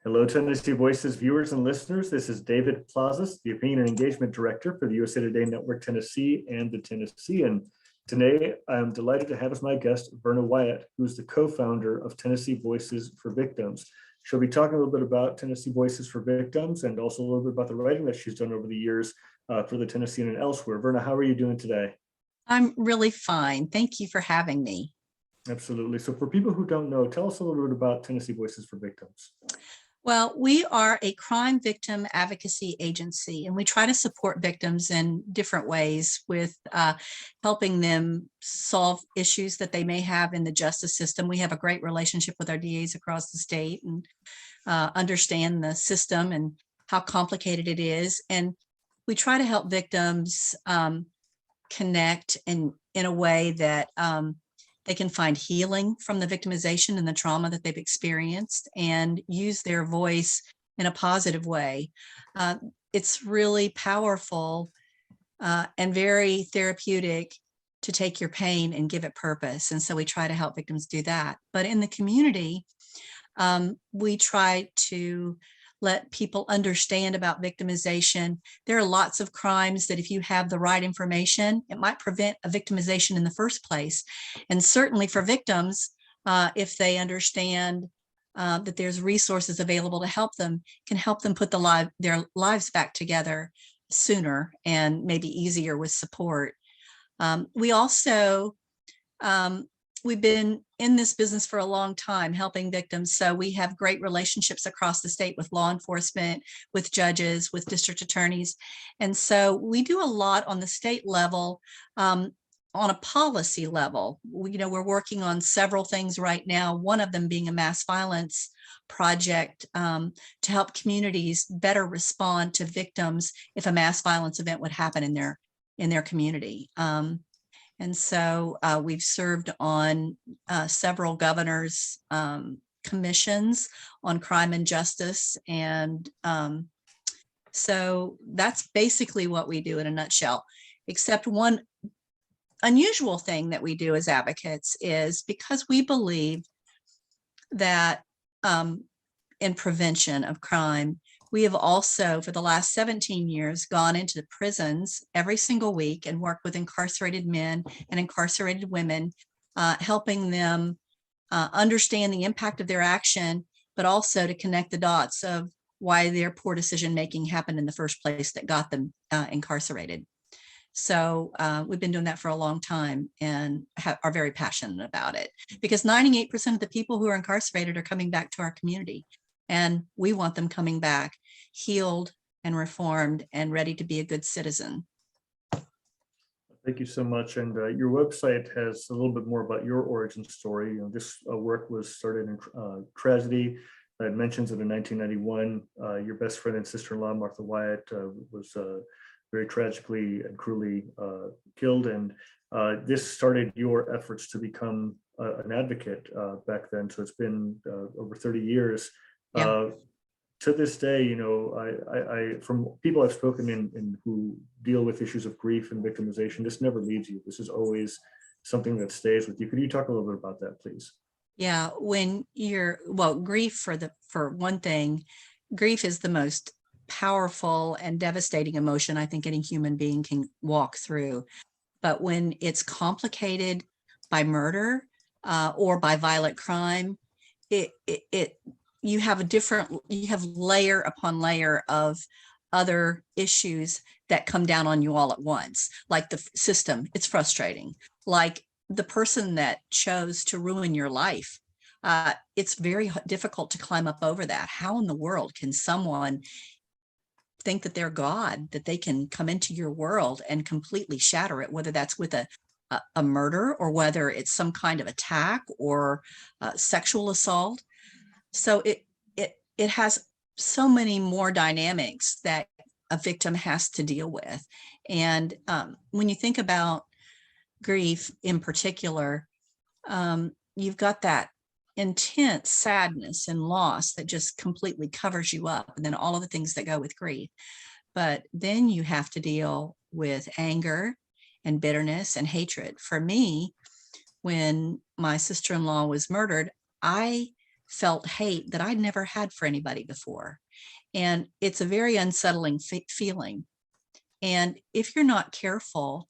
Hello, Tennessee Voices viewers and listeners. This is David Plazas, the Opinion and Engagement Director for the USA Today Network Tennessee and the Tennessean. Today, I'm delighted to have as my guest Verna Wyatt, who's the co-founder of Tennessee Voices for Victims. She'll be talking a little bit about Tennessee Voices for Victims and also a little bit about the writing that she's done over the years for the Tennessean and elsewhere. Verna, how are you doing today? I'm really fine. Thank you for having me. Absolutely. So for people who don't know, tell us a little bit about Tennessee Voices for Victims. Well, we are a crime victim advocacy agency, and we try to support victims in different ways with helping them solve issues that they may have in the justice system. We have a great relationship with our DAs across the state and understand the system and how complicated it is. And we try to help victims connect in a way that they can find healing from the victimization and the trauma that they've experienced and use their voice in a positive way. It's really powerful and very therapeutic to take your pain and give it purpose. And so we try to help victims do that. But in the community, we try to let people understand about victimization. There are lots of crimes that if you have the right information, it might prevent a victimization in the first place. And certainly for victims, if they understand that there's resources available to help them, can help them put their lives back together sooner and maybe easier with support. We also we've been in this business for a long time, helping victims. So we have great relationships across the state with law enforcement, with judges, with district attorneys. And so we do a lot on the state level, on a policy level. We're working on several things right now, one of them being a mass violence project to help communities better respond to victims if a mass violence event would happen in their community. And so we've served on several governors' commissions on crime and justice. And so that's basically what we do in a nutshell, except one unusual thing that we do as advocates is because we believe that in prevention of crime, we have also, for the last 17 years, gone into the prisons every single week and worked with incarcerated men and incarcerated women, helping them understand the impact of their action, but also to connect the dots of why their poor decision-making happened in the first place that got them incarcerated. So we've been doing that for a long time and are very passionate about it because 98% of the people who are incarcerated are coming back to our community. And we want them coming back healed and reformed and ready to be a good citizen. Thank you so much. And your website has a little bit more about your origin story. This work was started in tragedy. It mentions that in 1991, your best friend and sister-in-law, Martha Wyatt, was very tragically and cruelly killed. And this started your efforts to become an advocate back then. So it's been over 30 years. Yeah. To this day, I from people I've spoken in who deal with issues of grief and victimization, this never leaves you. This is always something that stays with you. Could you talk a little bit about that, please? Yeah, when grief for one thing, grief is the most powerful and devastating emotion I think any human being can walk through. But when it's complicated by murder or by violent crime, you have layer upon layer of other issues that come down on you all at once, like the system. It's frustrating. Like the person that chose to ruin your life. It's very difficult to climb up over that. How in the world can someone think that they're God, that they can come into your world and completely shatter it, whether that's with a murder or whether it's some kind of attack or sexual assault? So it has so many more dynamics that a victim has to deal with. And when you think about grief in particular, you've got that intense sadness and loss that just completely covers you up, and then all of the things that go with grief. But then you have to deal with anger and bitterness and hatred. For me, when my sister-in-law was murdered, I felt hate that I'd never had for anybody before. And it's a very unsettling feeling. And if you're not careful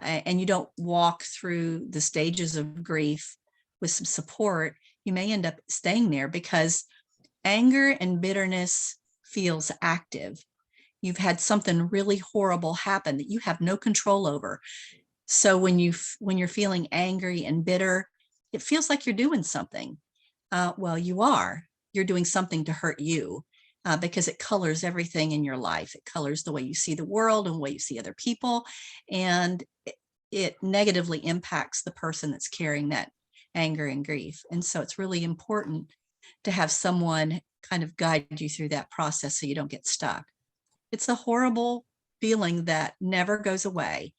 and you don't walk through the stages of grief with some support, you may end up staying there because anger and bitterness feels active. You've had something really horrible happen that you have no control over. So when you're feeling angry and bitter, it feels like you're doing something. Well, you are. You're doing something to hurt you because it colors everything in your life. It colors the way you see the world and the way you see other people, and it negatively impacts the person that's carrying that anger and grief. And so it's really important to have someone kind of guide you through that process so you don't get stuck. It's a horrible feeling that never goes away.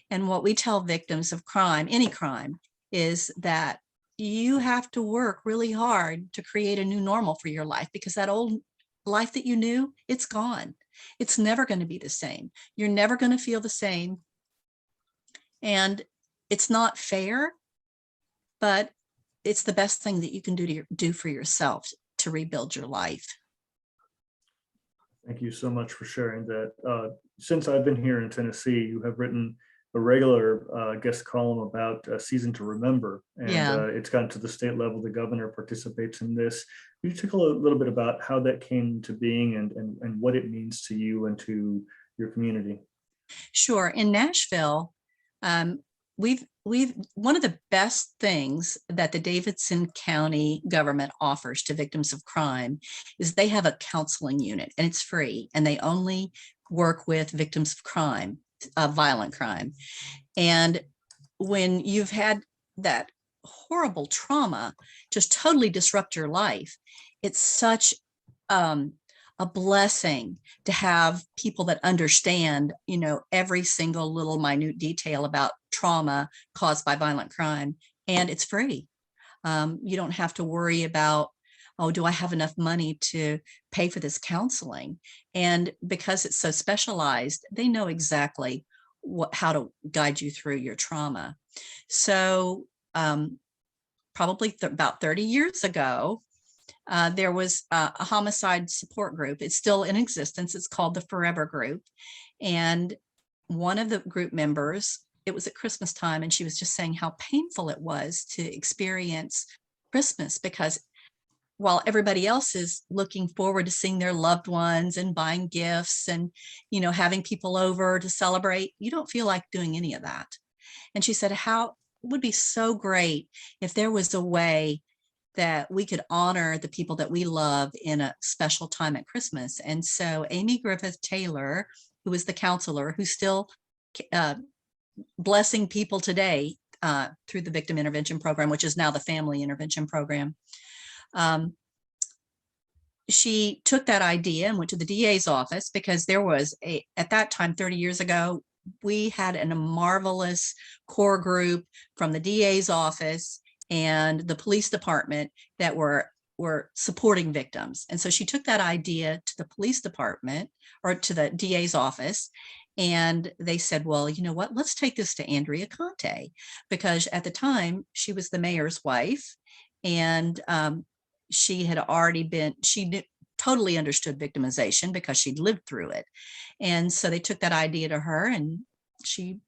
And what we tell victims of crime, any crime, is that you have to work really hard to create a new normal for your life, because that old life that you knew, it's gone. It's never going to be the same. You're never going to feel the same. And it's not fair, but it's the best thing that you can do for yourself to rebuild your life. Thank you so much for sharing that. Since I've been here in Tennessee, you have written a regular guest column about Season to Remember, and Yeah. It's gotten to the state level. The governor participates in this. Can you talk a little bit about how that came to being and what it means to you and to your community? Sure. In Nashville, we've one of the best things that the Davidson County government offers to victims of crime is they have a counseling unit, and it's free, and they only work with victims of crime, violent crime. And when you've had that horrible trauma just totally disrupt your life, it's such a blessing to have people that understand, every single little minute detail about trauma caused by violent crime, and it's free. You don't have to worry about, oh, do I have enough money to pay for this counseling? And because it's so specialized, they know exactly how to guide you through your trauma. So probably about 30 years ago, there was a homicide support group. It's still in existence. It's called the Forever Group. And one of the group members, it was at Christmas time, and she was just saying how painful it was to experience Christmas, because while everybody else is looking forward to seeing their loved ones and buying gifts and, having people over to celebrate, you don't feel like doing any of that. And she said, how it would be so great if there was a way that we could honor the people that we love in a special time at Christmas. And so Amy Griffith Taylor, who was the counselor, who's still blessing people today through the Victim Intervention Program, which is now the Family Intervention Program, she took that idea and went to the DA's office, because there was at that time, 30 years ago, we had a marvelous core group from the DA's office and the police department that were supporting victims. And so she took that idea to the police department, or to the DA's office, and they said, well, you know what, let's take this to Andrea Conte, because at the time she was the mayor's wife, and she had already been, totally understood victimization because she'd lived through it. And so they took that idea to her, and she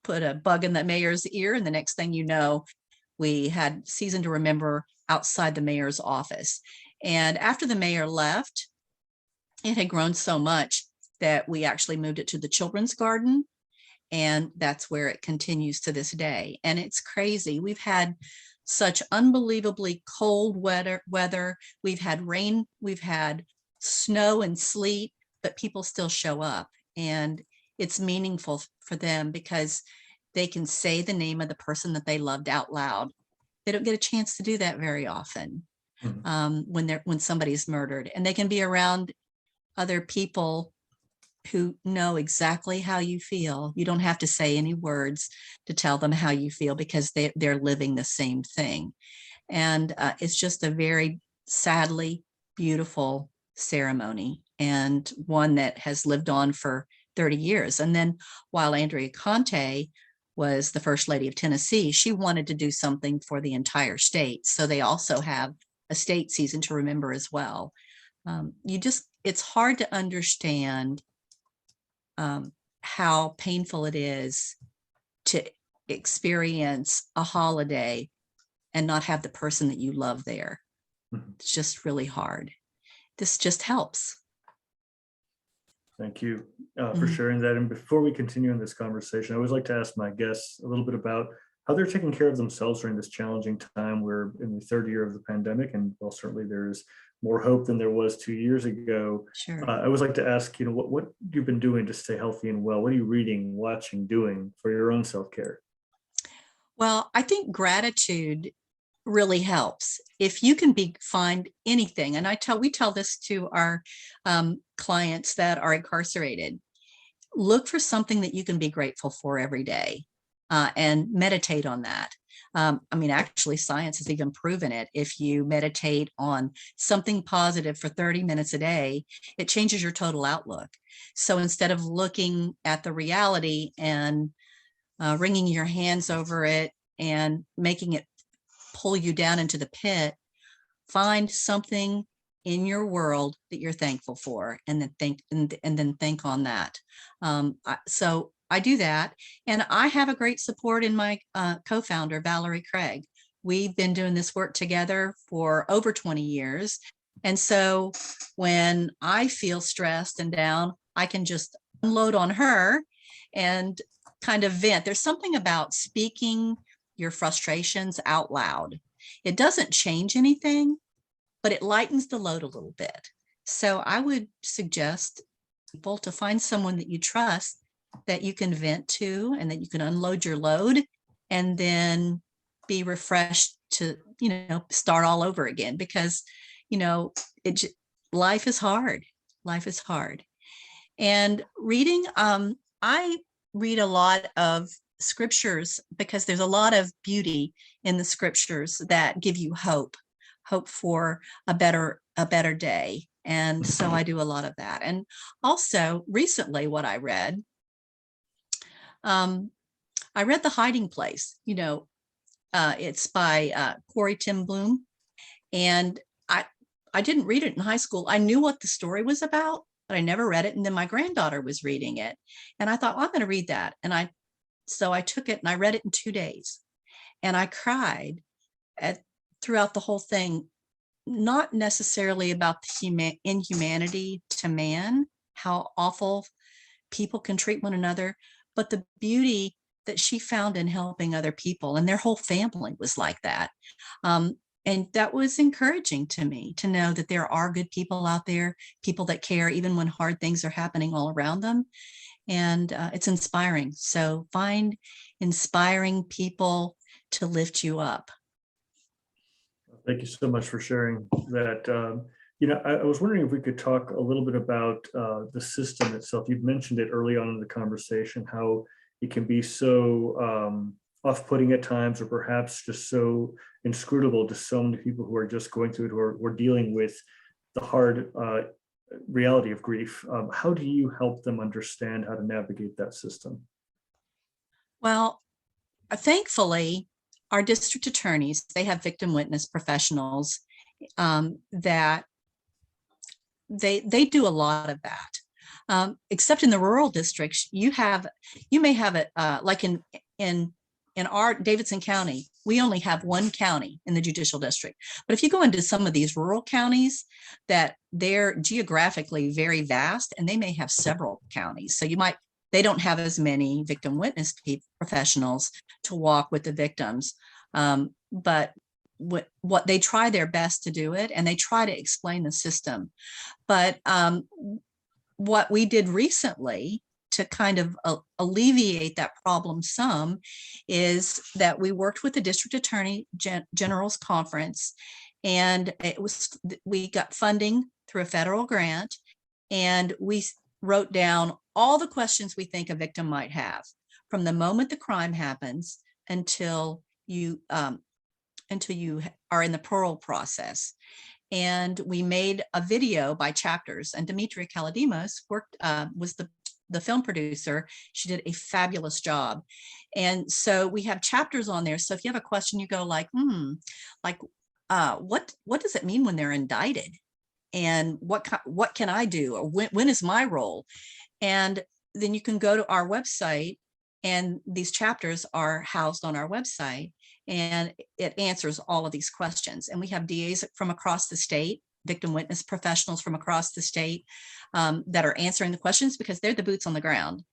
put a bug in the mayor's ear. And the next thing you know, we had Season to Remember outside the mayor's office. And after the mayor left, it had grown so much that we actually moved it to the children's garden. And that's where it continues to this day. And it's crazy. We've had such unbelievably cold weather. We've had rain, we've had snow and sleet, but people still show up. And it's meaningful for them because they can say the name of the person that they loved out loud. They don't get a chance to do that very often when somebody's murdered, and they can be around other people who know exactly how you feel. You don't have to say any words to tell them how you feel, because they're living the same thing. And it's just a very sadly beautiful ceremony, and one that has lived on for 30 years. And then while Andrea Conte was the first lady of Tennessee, she wanted to do something for the entire state. So they also have estate season to remember as well. It's hard to understand how painful it is to experience a holiday and not have the person that you love there. It's just really hard. This just helps. Thank you for sharing that. And before we continue in this conversation, I always like to ask my guests a little bit about how they're taking care of themselves during this challenging time. We're in the third year of the pandemic, and well, certainly there's more hope than there was 2 years ago. Sure. I always like to ask, what you've been doing to stay healthy and well. What are you reading, watching, doing for your own self-care? Well, I think gratitude really helps. If you can find anything, and we tell this to our clients that are incarcerated, look for something that you can be grateful for every day, and meditate on that. Actually, science has even proven it. If you meditate on something positive for 30 minutes a day, it changes your total outlook. So instead of looking at the reality and wringing your hands over it and making it pull you down into the pit, find something in your world that you're thankful for, and then think on that. So I do that, and I have a great support in my co-founder, Valerie Craig. We've been doing this work together for over 20 years. And so when I feel stressed and down, I can just unload on her and kind of vent. There's something about speaking your frustrations out loud. It doesn't change anything, but it lightens the load a little bit. So I would suggest people to find someone that you trust, that you can vent to, and that you can unload your load, and then be refreshed to, start all over again, because, life is hard. Life is hard. And reading, I read a lot of scriptures because there's a lot of beauty in the scriptures that give you hope for a better day. And so I do a lot of that. And also recently what I read The Hiding Place. It's by Corey Tim Bloom. And I didn't read it in high school. I knew what the story was about, but I never read it. And then my granddaughter was reading it, and I thought, I'm going to read that. So I took it and I read it in 2 days, and I cried throughout the whole thing, not necessarily about the inhumanity to man, how awful people can treat one another, but the beauty that she found in helping other people. And their whole family was like that. And that was encouraging to me, to know that there are good people out there, people that care, even when hard things are happening all around them. And it's inspiring. So find inspiring people to lift you up. Thank you so much for sharing that. I was wondering if we could talk a little bit about the system itself. You'd mentioned it early on in the conversation, how it can be so off-putting at times, or perhaps just so inscrutable to so many people who are just going through it, or dealing with the hard reality of grief. How do you help them understand how to navigate that system? Well, thankfully, our district attorneys, they have victim witness professionals that they do a lot of that. Except in the rural districts, you may have it like in our Davidson County, we only have one county in the judicial district. But if you go into some of these rural counties, that they're geographically very vast, and they may have several counties. So they don't have as many victim witness professionals to walk with the victims. But what they try their best to do it, and they try to explain the system. But what we did recently to kind of alleviate that problem some is that we worked with the district attorney general's conference, and we got funding through a federal grant, and we wrote down all the questions we think a victim might have from the moment the crime happens until you are in the parole process. And we made a video by chapters, and Demetria Kaladimos was the film producer. She did a fabulous job. And so we have chapters on there. So if you have a question, you go like what does it mean when they're indicted? And what can I do? Or when is my role? And then you can go to our website, and these chapters are housed on our website, and it answers all of these questions. And we have DAs from across the state, victim witness professionals from across the state, that are answering the questions because they're the boots on the ground.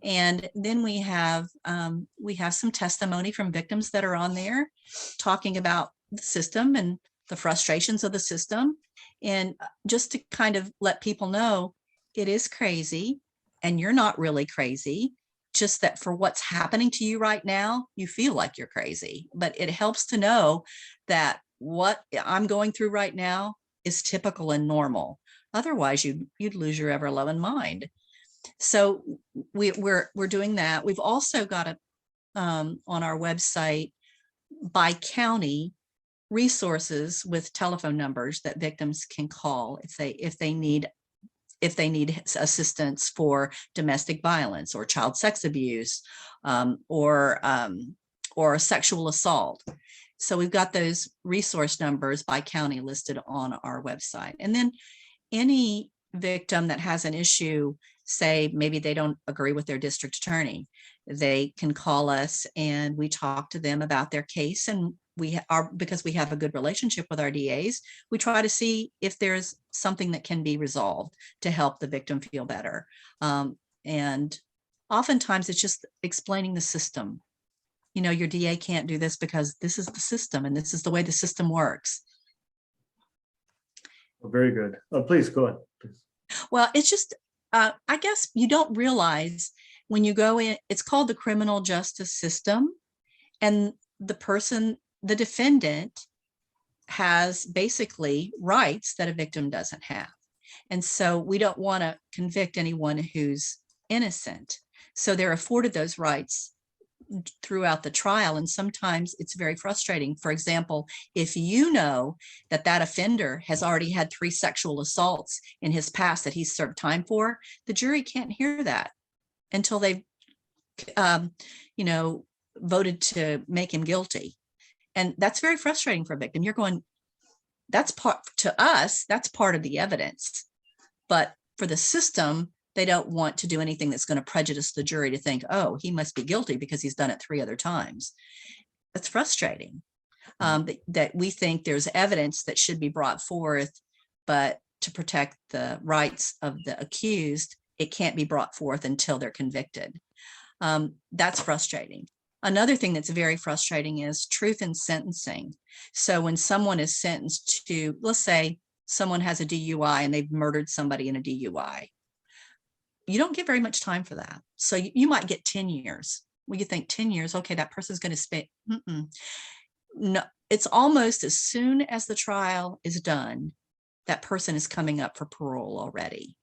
And then we have some testimony from victims that are on there talking about the system and the frustrations of the system. And just to kind of let people know, it is crazy and you're not really crazy, just that for what's happening to you right now, you feel like you're crazy. But it helps to know that what I'm going through right now is typical and normal. Otherwise, you'd lose your ever loving mind. So we're doing that. We've also got on our website by county resources with telephone numbers that victims can call if they need assistance for domestic violence or child sex abuse, or sexual assault. So we've got those resource numbers by county listed on our website. And then any victim that has an issue, say maybe they don't agree with their district attorney, they can call us and we talk to them about their case. And because we have a good relationship with our DAs, we try to see if there's something that can be resolved to help the victim feel better. And oftentimes it's just explaining the system. Your DA can't do this because this is the system and this is the way the system works. Well, very good. Please go on. Please. Well, it's just, I guess you don't realize when you go in, it's called the criminal justice system, and the defendant has basically rights that a victim doesn't have. And so we don't want to convict anyone who's innocent. So they're afforded those rights throughout the trial. And sometimes it's very frustrating. For example, if you know that offender has already had 3 sexual assaults in his past that he's served time for, the jury can't hear that until they've, voted to make him guilty. And that's very frustrating for a victim. You're going, that's part of the evidence. But for the system, they don't want to do anything that's going to prejudice the jury to think, oh, he must be guilty because he's done it 3 other times. That's frustrating. That we think there's evidence that should be brought forth, but to protect the rights of the accused, it can't be brought forth until they're convicted. That's frustrating. Another thing that's very frustrating is truth in sentencing. So when someone is sentenced to, let's say someone has a DUI and they've murdered somebody in a DUI, you don't get very much time for that. So you might get 10 years. Well, you think 10 years, okay, that person's going to spend, no, it's almost as soon as the trial is done, that person is coming up for parole already.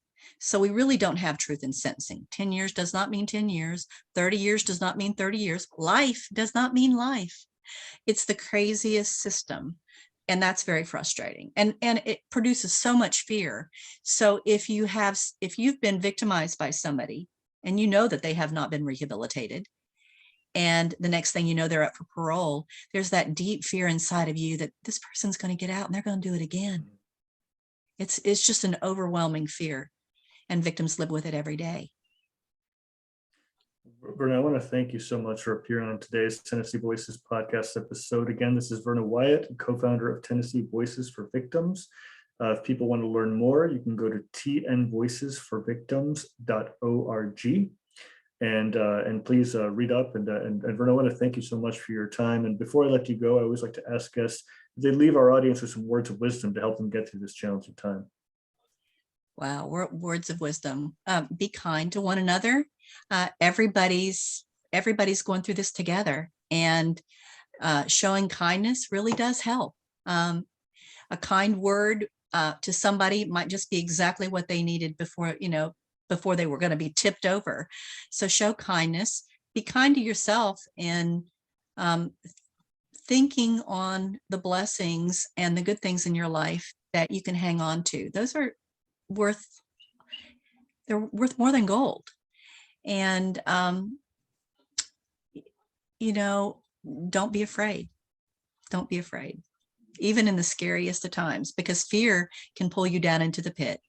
So we really don't have truth in sentencing. 10 years does not mean 10 years. 30 years does not mean 30 years. Life does not mean life. It's the craziest system. And that's very frustrating. And it produces so much fear. So if you've been victimized by somebody and you know that they have not been rehabilitated, and the next thing you know, they're up for parole, there's that deep fear inside of you that this person's going to get out and they're going to do it again. It's just an overwhelming fear, and victims live with it every day. Verna, I want to thank you so much for appearing on today's Tennessee Voices podcast episode. Again, this is Verna Wyatt, co-founder of Tennessee Voices for Victims. If people want to learn more, you can go to tnvoicesforvictims.org. And please read up. And Verna, I want to thank you so much for your time. And before I let you go, I always like to ask guests if they leave our audience with some words of wisdom to help them get through this challenging time. Wow, words of wisdom. Be kind to one another. Everybody's going through this together, and showing kindness really does help. A kind word to somebody might just be exactly what they needed before they were going to be tipped over. So show kindness, be kind to yourself, and thinking on the blessings and the good things in your life that you can hang on to. Those are worth more than gold. And don't be afraid. Don't be afraid. even in the scariest of times, because fear can pull you down into the pit.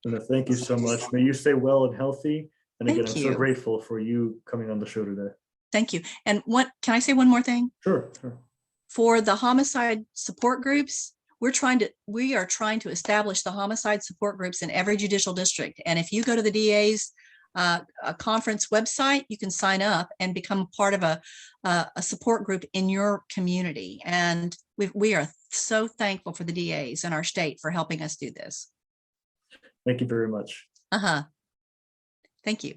And thank you so much. May you stay well and healthy. And again, Thank I'm so you. grateful for you coming on the show today. Thank you. And what, can I say one more thing? Sure. For the homicide support groups, we are trying to establish the homicide support groups in every judicial district. And if you go to the DA's a conference website, you can sign up and become part of a support group in your community. And we are so thankful for the DAs in our state for helping us do this. Thank you very much. Thank you.